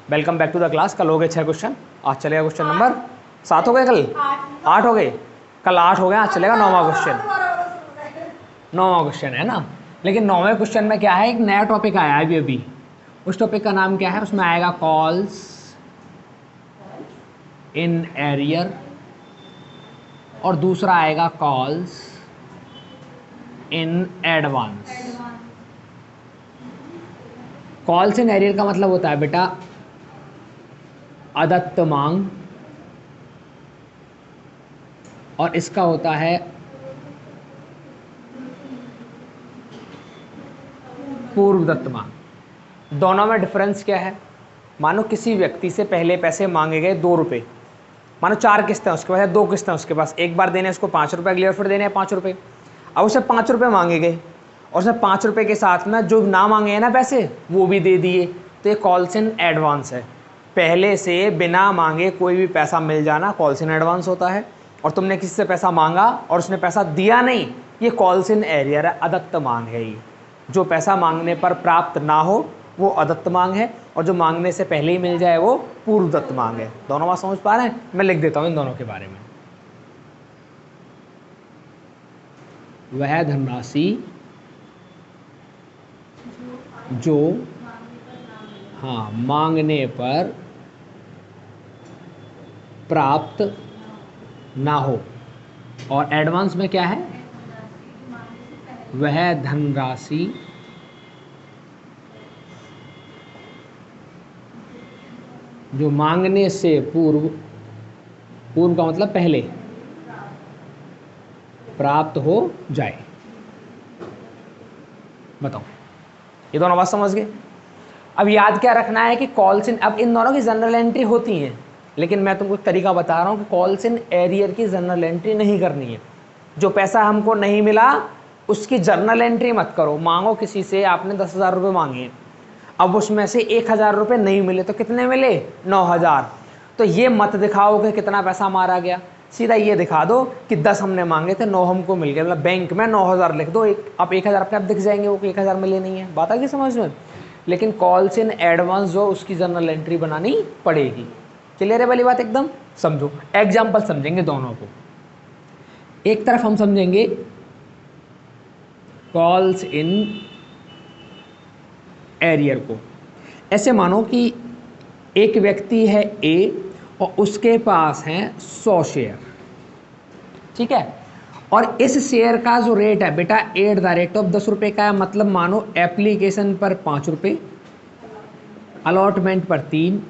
Welcome back to the class. कल हो गए 6 क्वेश्चन, आज चलेगा क्वेश्चन नंबर 7 हो गए, कल 8 हो गए, कल 8 हो गए, आज चलेगा 9वां क्वेश्चन। 9वां क्वेश्चन है ना। लेकिन 9वें क्वेश्चन में क्या है, एक नया टॉपिक आया है अभी। उस टॉपिक का नाम क्या है, उसमें आएगा कॉल्स इन एरियर और दूसरा आएगा calls in advance. Calls in arrear का मतलब होता है बेटा अदत्त मांग, और इसका होता है पूर्व दत्त मांग। दोनों में डिफरेंस क्या है? मानो किसी व्यक्ति से पहले पैसे मांगे गए 2 रुपये, मानो 4 किस्तें उसके पास है, 2 किस्तें उसके पास, एक बार देने उसको 5 रुपये, अगली बार फिर देने हैं 5 रुपये। अब उसे 5 रुपये मांगे गए और उसने 5 रुपये के साथ में जो ना मांगे हैं ना पैसे वो भी दे दिए, तो ये कॉल्स इन एडवांस है। पहले से बिना मांगे कोई भी पैसा मिल जाना कॉल्स इन एडवांस होता है। और तुमने किसी से पैसा मांगा और उसने पैसा दिया नहीं, ये कॉल्स इन एरियर है, अदत्त मांग है। ये जो पैसा मांगने पर प्राप्त ना हो वो अदत्त मांग है, और जो मांगने से पहले ही मिल जाए वो पूर्व दत्त मांग है। दोनों बात समझ पा रहे हैं? मैं लिख देता हूं इन दोनों के बारे में। वह धनराशि जो मांगने पर प्राप्त ना हो, और एडवांस में क्या है, वह धनराशि जो मांगने से पूर्व का मतलब पहले प्राप्त हो जाए। बताओ, ये दोनों बात समझ गए? अब याद क्या रखना है कि कॉल्स इन, अब इन दोनों की जनरल एंट्री होती हैं, लेकिन मैं तुमको एक तरीका बता रहा हूं कि कॉल्स इन एरियर की जनरल एंट्री नहीं करनी है। जो पैसा हमको नहीं मिला उसकी जर्नल एंट्री मत करो। मांगो किसी से, आपने 10,000 रुपये मांगे, अब उसमें से 1,000 रुपये नहीं मिले, तो कितने मिले? 9,000। तो ये मत दिखाओ कि कितना पैसा मारा गया, सीधा ये दिखा दो कि 10 हमने मांगे थे, 9 हमको मिल गया, मतलब बैंक में 9,000 लिख दो। अब 1,000 अपने आप दिख जाएंगे, वो 1,000 मिले नहीं है। बात आ गई समझ में? लेकिन कॉल्स इन एडवांस जो उसकी जर्नल एंट्री बनानी पड़ेगी। क्लियर है वाली बात? एकदम समझो। एग्जाम्पल समझेंगे दोनों को। एक तरफ हम समझेंगे कॉल्स इन एरियर को। ऐसे मानो कि एक व्यक्ति है ए और उसके पास हैं 100 शेयर, ठीक है, और इस शेयर का जो रेट है बेटा @ 10 रुपये का है। मतलब मानो एप्लीकेशन पर 5 रुपये, अलॉटमेंट पर 3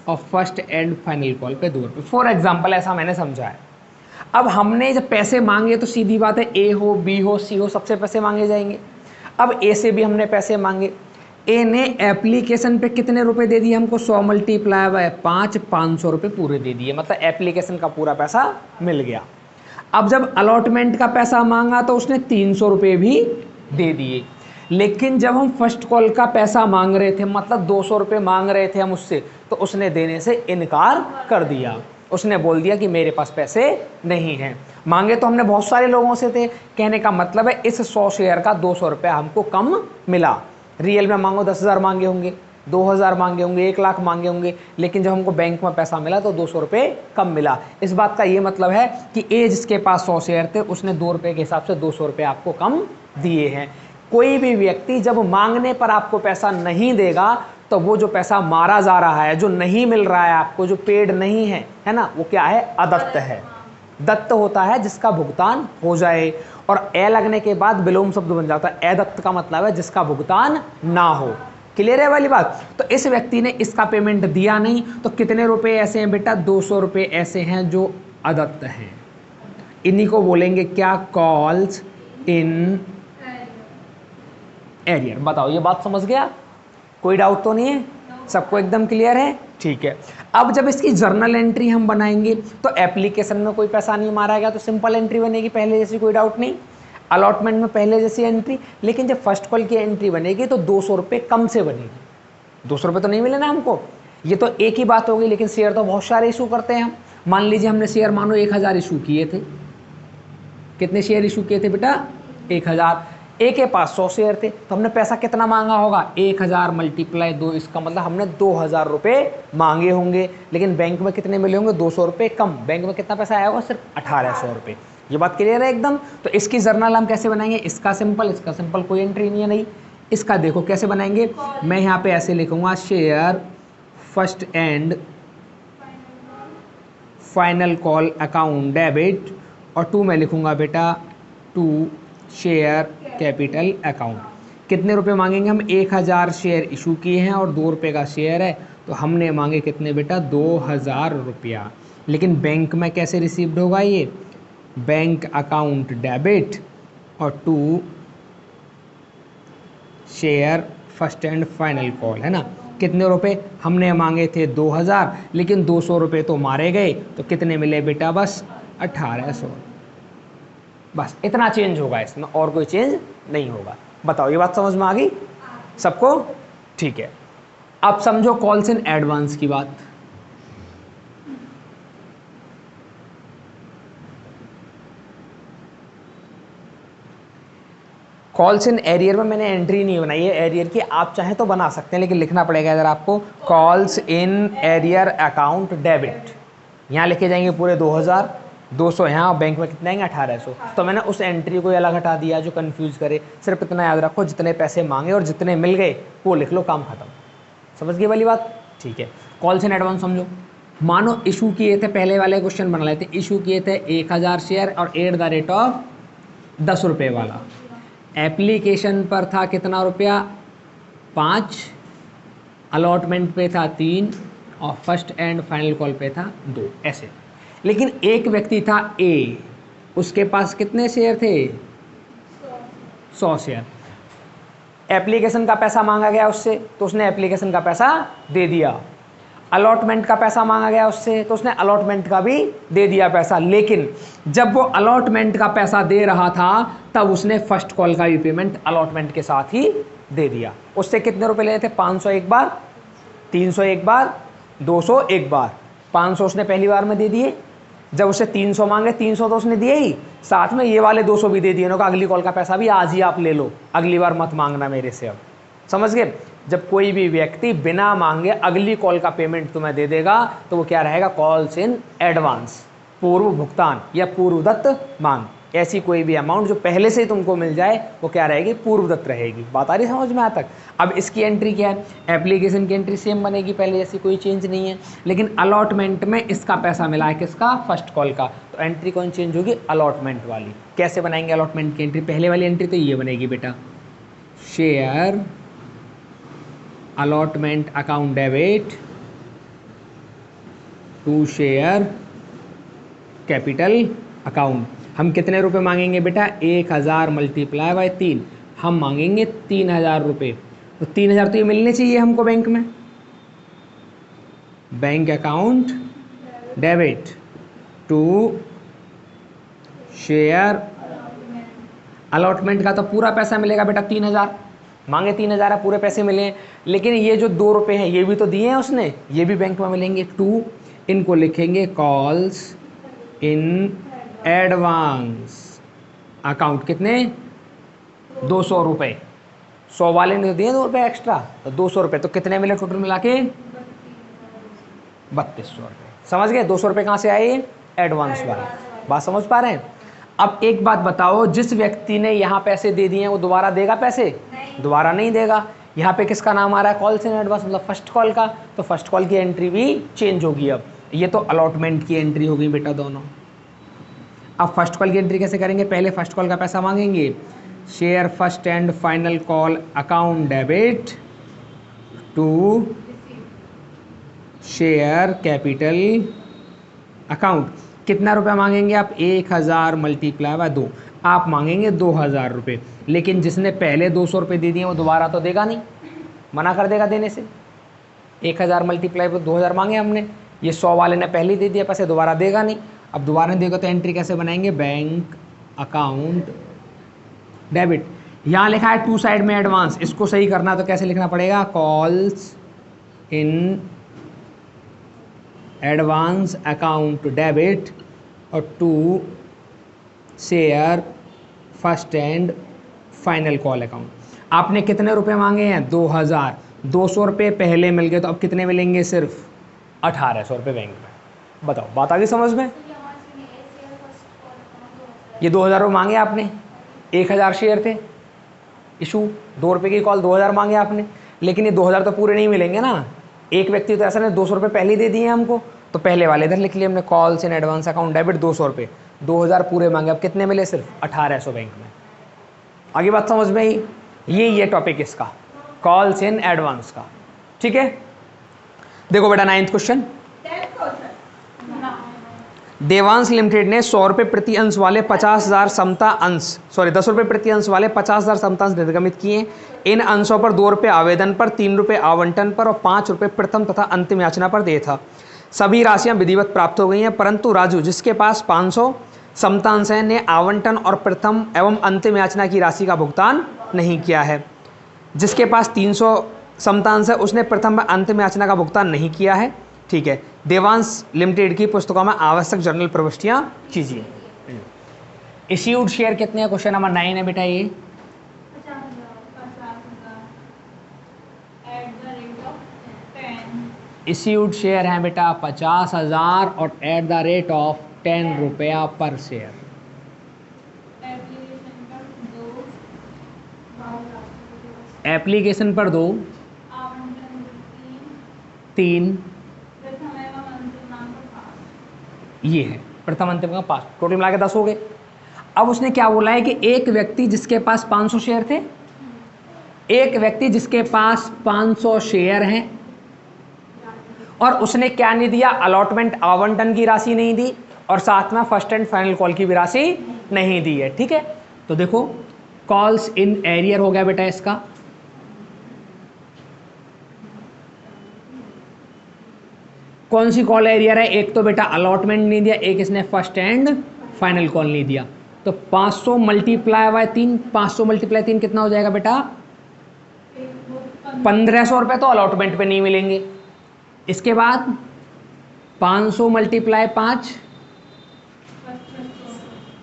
और फर्स्ट एंड फाइनल कॉल पे 2 रुपये। फॉर एग्जाम्पल ऐसा मैंने समझा है। अब हमने जब पैसे मांगे तो सीधी बात है, ए हो बी हो सी हो सबसे पैसे मांगे जाएंगे। अब ए से भी हमने पैसे मांगे, ए ने एप्लीकेशन पे कितने रुपए दे दिए हमको? 100 मल्टीप्लाई बाय 5, 500 रुपये पूरे दे दिए, मतलब एप्लीकेशन का पूरा पैसा मिल गया। अब जब अलॉटमेंट का पैसा मांगा तो उसने 300 रुपये भी दे दिए। लेकिन जब हम फर्स्ट कॉल का पैसा मांग रहे थे, मतलब 200 रुपये मांग रहे थे हम उससे, तो उसने देने से इनकार कर दिया। उसने बोल दिया कि मेरे पास पैसे नहीं हैं। मांगे तो हमने बहुत सारे लोगों से थे, कहने का मतलब है इस 100 शेयर का 200 रुपये हमको कम मिला। रियल में मांगो 10,000 मांगे होंगे, 2,000 मांगे होंगे, 1,00,000 मांगे होंगे, लेकिन जब हमको बैंक में पैसा मिला तो 200 रुपये कम मिला। इस बात का ये मतलब है कि ए जिसके पास 100 शेयर थे उसने 2 रुपये के हिसाब से 200 रुपये आपको कम दिए हैं। कोई भी व्यक्ति जब मांगने पर आपको पैसा नहीं देगा तो वो जो पैसा मारा जा रहा है, जो नहीं मिल रहा है आपको, जो पेड नहीं है, है ना, वो क्या है? अदत्त है। दत्त होता है जिसका भुगतान हो जाए, और ए लगने के बाद विलोम शब्द बन जाता है। अदत्त का मतलब है जिसका भुगतान ना हो। क्लियर है वाली बात? तो इस व्यक्ति ने इसका पेमेंट दिया नहीं, तो कितने रुपए ऐसे हैं बेटा? 200 रुपये ऐसे हैं जो अदत्त हैं। इन्हीं को बोलेंगे क्या? Calls in arrear. बताओ, ये बात समझ गया? कोई डाउट तो नहीं है? सबको एकदम क्लियर है? ठीक है। अब जब इसकी जर्नल एंट्री हम बनाएंगे तो एप्लीकेशन में कोई पैसा नहीं मारा गया तो सिंपल एंट्री बनेगी पहले जैसी, कोई डाउट नहीं। अलॉटमेंट में पहले जैसी एंट्री, लेकिन जब फर्स्ट कॉल की एंट्री बनेगी तो 200 रुपये कम से बनेगी। 200 रुपये तो नहीं मिले ना हमको। ये तो एक ही बात होगी, लेकिन शेयर तो बहुत सारे इशू करते हैं हम। मान लीजिए हमने शेयर मानो 1,000 इशू किए थे। कितने शेयर इशू किए थे बेटा? 1,000। ए के पास 100 शेयर थे, तो हमने पैसा कितना मांगा होगा, 1000 मल्टीप्लाई 2, इसका मतलब हमने 2000 रुपये मांगे होंगे। लेकिन बैंक में कितने मिले होंगे, 200 रुपये कम। बैंक में कितना पैसा आया होगा, सिर्फ 1800 रुपये। ये बात क्लियर है एकदम। तो इसकी जर्नल हम कैसे बनाएंगे, इसका सिंपल, कोई एंट्री नहीं है, नहीं। इसका देखो कैसे बनाएंगे, मैं यहाँ पे ऐसे लिखूंगा, share first and final call account debit, और 2 मैं लिखूंगा बेटा 2 शेयर कैपिटल अकाउंट। कितने रुपए मांगेंगे हम, 1000 शेयर इशू किए हैं और 2 रुपये का शेयर है, तो हमने मांगे कितने बेटा, 2000 रुपया। लेकिन बैंक में कैसे रिसीव्ड होगा ये, बैंक अकाउंट डेबिट और 2 share first and final call, है ना। कितने रुपए हमने मांगे थे, 2000, लेकिन 200 रुपये तो मारे गए, तो कितने मिले बेटा, बस 1800। बस इतना चेंज होगा इसमें, और कोई चेंज नहीं होगा। बताओ ये बात समझ में आ गई सबको, ठीक है। अब समझो कॉल्स इन एडवांस की बात। कॉल्स इन एरियर में मैंने एंट्री नहीं बनाई है एरियर की, आप चाहें तो बना सकते हैं, लेकिन लिखना पड़ेगा इधर आपको, calls in arrear account debit. यहाँ लिखे जाएंगे पूरे 2000, 200 यहाँ, बैंक में कितने आएंगे, 1800। तो मैंने उस एंट्री को अलग हटा दिया जो कंफ्यूज करे। सिर्फ इतना याद रखो, जितने पैसे मांगे और जितने मिल गए वो लिख लो, काम खत्म। समझ गए वाली बात, ठीक है। कॉल्स इन एडवांस समझो। मानो इशू किए थे, पहले वाले क्वेश्चन बना लेते, इशू किए थे 1000 शेयर और @ 10 रुपये वाला। एप्लीकेशन पर था कितना रुपया, 5, अलॉटमेंट पे था 3, और फर्स्ट एंड फाइनल कॉल पे था 2, ऐसे। लेकिन एक व्यक्ति था ए, उसके पास कितने शेयर थे, 100 शेयर। एप्लीकेशन का पैसा मांगा गया उससे, तो उसने एप्लीकेशन का पैसा दे दिया। अलॉटमेंट का पैसा मांगा गया उससे, तो उसने अलॉटमेंट का भी दे दिया पैसा। लेकिन जब वो अलॉटमेंट का पैसा दे रहा था, तब उसने फर्स्ट कॉल का भी पेमेंट अलॉटमेंट के साथ ही दे दिया। उससे कितने रुपए लिए थे, 500 एक बार, 300 एक बार, 200 एक बार। 500 उसने पहली बार में दे दिए, जब उससे 300 मांगे, 300 तो उसने दिए ही, साथ में ये वाले 200 भी दे दिए। उन्होंने कहा अगली कॉल का पैसा भी आज ही आप ले लो, अगली बार मत मांगना मेरे से। अब समझ गए, जब कोई भी व्यक्ति बिना मांगे अगली कॉल का पेमेंट तुम्हें दे देगा, तो वो क्या रहेगा, कॉल्स इन एडवांस, पूर्व भुगतान या पूर्वदत्त मांग। ऐसी कोई भी अमाउंट जो पहले से ही तुमको मिल जाए, वो क्या रहेगी, पूर्वदत्त रहेगी। बात आ रही समझ में, आज तक। अब इसकी एंट्री क्या है, एप्लीकेशन की एंट्री सेम बनेगी पहले जैसी, कोई चेंज नहीं है। लेकिन अलॉटमेंट में इसका पैसा मिला है, किसका, फर्स्ट कॉल का, तो एंट्री कौन चेंज होगी, अलॉटमेंट वाली। कैसे बनाएंगे अलॉटमेंट की एंट्री, पहले वाली एंट्री तो ये बनेगी बेटा, share allotment account debit 2 share capital account. हम कितने रुपए मांगेंगे बेटा, 1000 मल्टीप्लाई बाय 3, हम मांगेंगे 3000 रुपये। तो 3000 तो ये मिलने चाहिए हमको बैंक में। Bank account debit 2 share allotment का तो पूरा पैसा मिलेगा बेटा, 3000 मांगे, 3000 है, पूरे पैसे मिले हैं। लेकिन ये जो 2 रुपये हैं ये भी तो दिए हैं उसने, ये भी बैंक में मिलेंगे। 2 इनको लिखेंगे कॉल्स इन एडवांस अकाउंट, कितने, 200 रुपये। 100 वाले ने तो दिए 2 रुपये एक्स्ट्रा, तो 200 रुपये, तो कितने मिले टोटल मिला के, 3200 रुपये। समझ गए, 200 रुपये कहाँ से आए, एडवांस वाले। बात समझ पा रहे हैं। अब एक बात बताओ, जिस व्यक्ति ने यहाँ पैसे दे दिए हैं वो दोबारा देगा पैसे, दोबारा नहीं देगा। यहाँ पे किसका नाम आ रहा है, कॉल्स इन एडवांस, मतलब फर्स्ट कॉल का, तो फर्स्ट कॉल की एंट्री भी चेंज होगी। अब ये तो अलॉटमेंट की एंट्री होगी बेटा दोनों। अब फर्स्ट कॉल की एंट्री कैसे करेंगे, पहले फर्स्ट कॉल का पैसा मांगेंगे, share first and final call account debit 2 share capital account. कितना रुपया मांगेंगे आप, 1000 मल्टीप्लाई बाय 2, आप मांगेंगे 2000 रुपये। लेकिन जिसने पहले 200 रुपये दे दिए वो दोबारा तो देगा नहीं, मना कर देगा देने से। 1000 मल्टीप्लाई बाय 2000 मांगे हमने, ये 100 वाले ने पहले दे दिया पैसे, दोबारा देगा नहीं। अब दोबारा नहीं देगा तो एंट्री कैसे बनाएंगे, बैंक अकाउंट डेबिट। यहाँ लिखा है 2 साइड में एडवांस, इसको सही करना तो कैसे लिखना पड़ेगा, calls in advance account debit और 2 share first and final call account. आपने कितने रुपए मांगे हैं? 2000। 200 रुपये पहले मिल गए, तो अब कितने मिलेंगे? सिर्फ 1800 रुपये बैंक में। बताओ, बात आ गई समझ में? ये 2000 रुपये मांगे आपने, 1000 शेयर थे इशू, 2 रुपये की कॉल, 2000 मांगे आपने, लेकिन ये 2000 तो पूरे नहीं मिलेंगे ना। एक व्यक्ति तो ऐसा नहीं 200 रुपये पहले दे दिए हमको, तो पहले वाले इधर लिख लिए हमने, calls in advance account debit 200 रुपये, 2000 पूरे मांगे, अब कितने मिले? सिर्फ 1800 बैंक में। आगे बात समझ में आई? ये टॉपिक इसका कॉल्स इन एडवांस का, ठीक है। देखो बेटा 9th क्वेश्चन, देवांश लिमिटेड ने 100 रुपये प्रति अंश वाले 50,000 समता अंश, सॉरी 10 रुपये प्रति अंश वाले 50,000 समता अंश निर्गमित किए। इन अंशों पर 2 रुपये आवेदन पर, 3 रुपये आवंटन पर और 5 रुपये प्रथम तथा अंतिम याचना पर दिए था। सभी राशियां विधिवत प्राप्त हो गई हैं, परंतु राजू, जिसके पास 500 समता अंश है, ने आवंटन और प्रथम एवं अंतिम याचना की राशि का भुगतान नहीं किया है। जिसके पास 300 समता अंश है, उसने प्रथम व अंतिम याचना का भुगतान नहीं किया है, ठीक है। देवांश लिमिटेड की पुस्तकों में आवश्यक जर्नल प्रविष्टियां कीजिए। इश्यूड शेयर कितने हैं? क्वेश्चन नंबर 9 है बेटा ये। इश्यूड शेयर हैं बेटा 50,000 और एट द रेट ऑफ 10 रुपया पर शेयर। एप्लीकेशन पर 2, 3, ये है प्रथम अंतिम का 5, टोटल मिला के 10 हो गए। अब उसने क्या बोला है कि एक व्यक्ति जिसके पास 500 शेयर थे, एक व्यक्ति जिसके पास 500 शेयर हैं, और उसने क्या नहीं दिया? अलॉटमेंट आवंटन की राशि नहीं दी, और साथ में फर्स्ट एंड फाइनल कॉल की भी राशि नहीं दी है, ठीक है। तो देखो कॉल्स इन एरियर हो गया बेटा इसका। कौन सी कॉल एरियर है? एक तो बेटा अलॉटमेंट नहीं दिया, एक इसने फर्स्ट एंड फाइनल कॉल नहीं दिया। तो 500 मल्टीप्लाई बाय 3, 500 मल्टीप्लाई 3 कितना हो जाएगा बेटा? 1500 रुपये तो अलॉटमेंट पे नहीं मिलेंगे। इसके बाद 500 मल्टीप्लाई 5,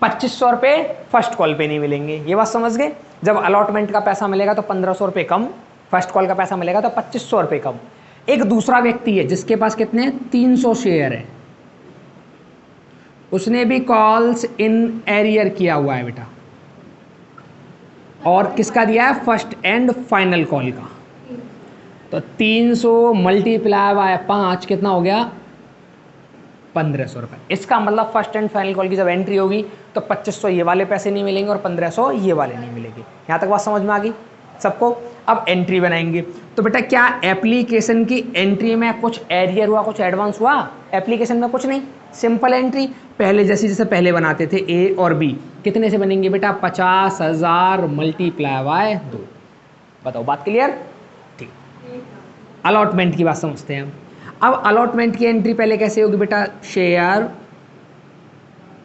2500 रुपये फर्स्ट कॉल पे नहीं मिलेंगे। ये बात समझ गए? जब अलॉटमेंट का पैसा मिलेगा तो 1500 रुपये कम, फर्स्ट कॉल का पैसा मिलेगा तो 2500 रुपये कम। एक दूसरा व्यक्ति है जिसके पास कितने? 300 शेयर है, उसने भी कॉल्स इन एरियर किया हुआ है बेटा, और किसका दिया है? फर्स्ट एंड फाइनल कॉल का। तो 300 मल्टीप्लाई बाय 5 कितना हो गया? 1500 रुपये। इसका मतलब फर्स्ट एंड फाइनल कॉल की जब एंट्री होगी तो 2500 ये वाले पैसे नहीं मिलेंगे और 1500 ये वाले नहीं मिलेंगे। यहाँ तक बात समझ में आ गई सबको? अब एंट्री बनाएंगे। तो बेटा क्या एप्लीकेशन की एंट्री में कुछ एरियर हुआ, कुछ एडवांस हुआ? एप्लीकेशन में कुछ नहीं, सिंपल एंट्री पहले जैसे पहले बनाते थे ए और बी। कितने से बनेंगे बेटा? 50,000 मल्टीप्लाई बाय 2। बताओ, बात क्लियर? ठीक। अलॉटमेंट की बात समझते हैं हम। अब अलॉटमेंट की एंट्री पहले कैसे होगी बेटा? Share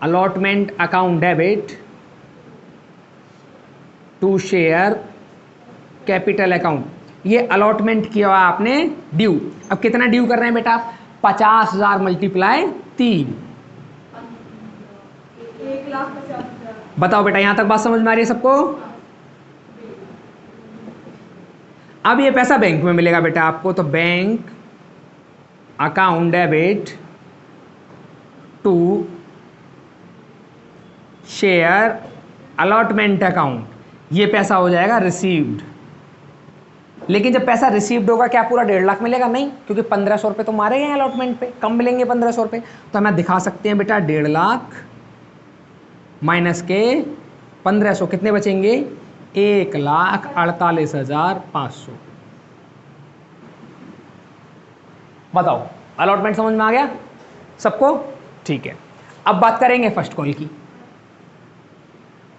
allotment account debit to share capital account. ये अलॉटमेंट किया आपने ड्यू। अब कितना ड्यू कर रहे हैं बेटा? 50,000 मल्टीप्लाई 3। बताओ बेटा, यहां तक बात समझ में आ रही है सबको? अब ये पैसा बैंक में मिलेगा बेटा आपको, तो bank account debit to share allotment account, ये पैसा हो जाएगा रिसीव्ड। लेकिन जब पैसा रिसीव्ड होगा क्या पूरा 1.5 लाख मिलेगा? नहीं, क्योंकि 1500 रुपये तो मारे गए अलॉटमेंट पे, कम मिलेंगे 1500 रुपये। तो हमें दिखा सकते हैं बेटा 1.5 लाख माइनस के 1500 कितने बचेंगे? 1,48,500। बताओ, अलॉटमेंट समझ में आ गया सबको? ठीक है। अब बात करेंगे फर्स्ट कॉल की।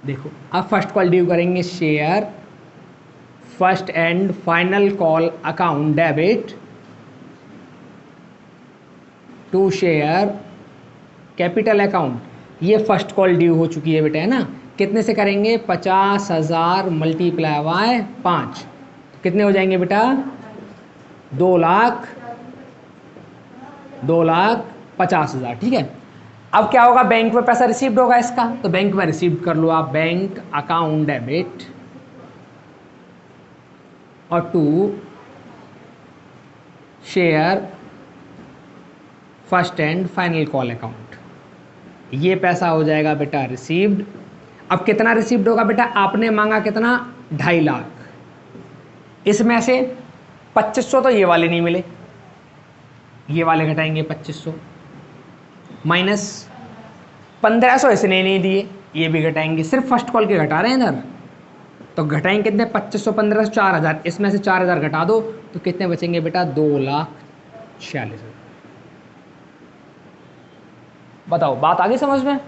देखो अब फर्स्ट कॉल ड्यू करेंगे, share first and final call account debit to share capital account. ये फर्स्ट कॉल ड्यू हो चुकी है बेटा, है ना? कितने से करेंगे? 50,000 मल्टीप्लाई बाय 5 कितने हो जाएंगे बेटा? 2,50,000। ठीक है। अब क्या होगा? बैंक में पैसा रिसीव्ड होगा इसका, तो बैंक में रिसीव्ड कर लो आप। बैंक अकाउंट डेबिट और to share first and final call account. ये पैसा हो जाएगा बेटा रिसीव्ड। अब कितना रिसीव्ड होगा बेटा, आपने मांगा कितना, 2.5 लाख, इसमें से 2500 तो ये वाले नहीं मिले, ये वाले घटाएंगे 2500, माइनस 1500 इसने नहीं दिए, ये भी घटाएंगे, सिर्फ फर्स्ट कॉल के घटा रहे हैं इधर, तो घटाएंगे कितने, 2500 1500 4000, इसमें से 4000 घटा दो तो कितने बचेंगे बेटा, 2,46,000। बताओ बात आगे समझ में।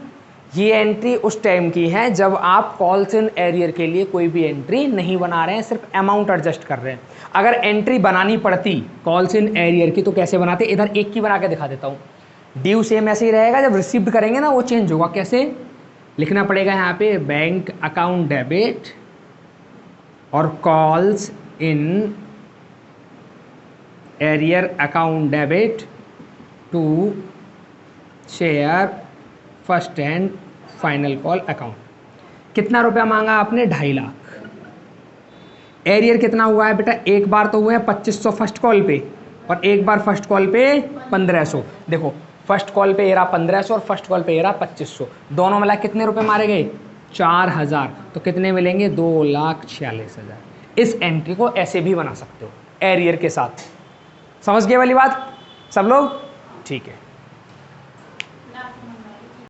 ये एंट्री उस टाइम की है जब आप कॉल्स इन एरियर के लिए कोई भी एंट्री नहीं बना रहे हैं, सिर्फ अमाउंट एडजस्ट कर रहे हैं। अगर एंट्री बनानी पड़ती कॉल्स इन एरियर की तो कैसे बनाते, इधर एक की बना के दिखा देता हूँ। ड्यू सेम ऐसे ही रहेगा, जब रिसीव्ड करेंगे ना वो चेंज होगा। कैसे लिखना पड़ेगा यहाँ पे, बैंक अकाउंट डेबिट और calls in arrear account debit to share first and final call account. कितना रुपया मांगा आपने, 2.5 लाख। एरियर कितना हुआ है बेटा, एक बार तो हुए हैं 2500 फर्स्ट कॉल पे और एक बार फर्स्ट कॉल पे 1500। देखो फर्स्ट कॉल पे एरा 1500 और फर्स्ट कॉल पे एरा 2500, दोनों मिला कितने रुपए मारे गए, 4000, तो कितने मिलेंगे, 2,46,000। इस एंट्री को ऐसे भी बना सकते हो एरियर के साथ। समझ गए वाली बात सब लोग, ठीक है।